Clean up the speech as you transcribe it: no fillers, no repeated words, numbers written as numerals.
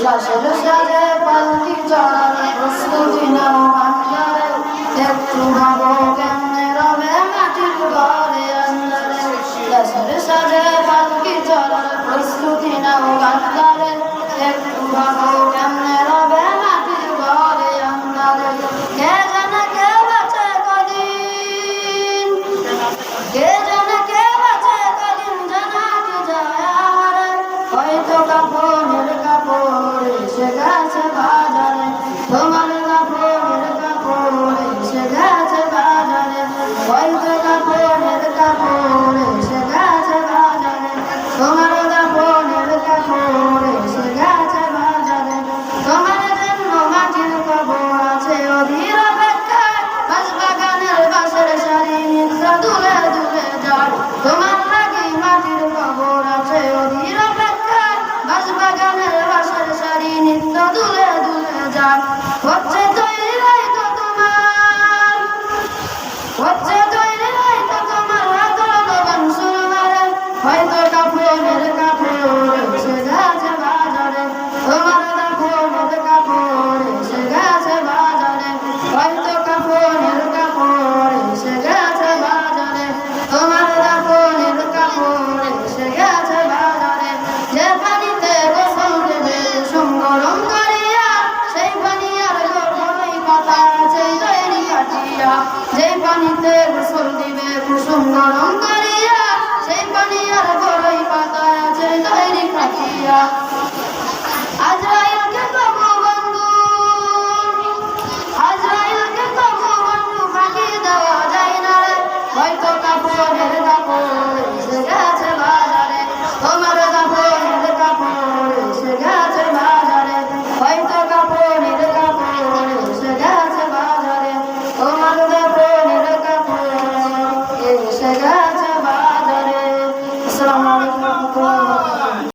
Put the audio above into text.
লাশের সাজে পালকি চড়ার প্রস্তুতি নাও বান্দারে, একটু ভাবো কেমনে রবে মাটির ঘরে আন্দারে। লাশের সাজে পালকি চড়ার প্রস্তুতি নাও বান্দারে, একটু ভাবো কেমনে রবে মাটির ঘরে আন্দারে। কে জানে কে বাঁচে কদিন, কে জানে কে বাঁচে কদিন, জানা কি যায় আরে। হয়তো কাপড়ের কাপড় এসে গেছে বাজারে, তোমার কাপড়ের কাপড় এসে গেছে বাজারে। হয়তো কাপড়ের কাপড় এসে গেছে বাজারে, তোমার কাপড়ের কাপড় এসে গেছে বাজারে। তোমার জন্য মাটির কবর আছে অধীর অপেক্ষায়, বাঁশবাগানের বাঁশের সারি নিদ্রা দুলে দুলে যায়। তোমার লাগি মাটির কবর আছে অধীর অপেক্ষায়, বাঁশবাগানের বাঁশের সারি নিদ্রা দুলে দুলে যায়। হচ্ছে তৈরি হয়তো তোমার, হচ্ছে তৈরি হয়তো তোমার হাতল বানসুর মারে। হয়তো কাপড়ের কাপড় এসে গেছে বাজারে, তোমার কাপড়ের কাপড় এসে গেছে বাজারে। হয়তো কাপড়ের কাপড় এসে গেছে বাজারে, তোমার কাপড়ের কাপড় এসে গেছে বাজারে। যে পানিতে গোসল দেবে কুসুম গরম করিয়া, সেই পানি আর গরমই পাতা আছে তৈরি কাটিয়া। যে পানিতে গোসল দিবে কুসুম গরম করিয়া, সেই পানি আর গরমই পাতা আছে তৈরি কাটিয়া। আজরাইলকে তবু বন্ধু, আজরাইলকে তবু বন্ধু ফাঁকি দেওয়া যায় না রে। হয়তো কাপড়ের কাপড় এসে গেছে বাজারে, তোমার কাপড়ের কাপড় এসে গেছে বাজারে। হয়তো কাপড়ের কাপড় এসে গেছে বাজারে, তোমার কাপড়ের কাপড় এসে গেছে।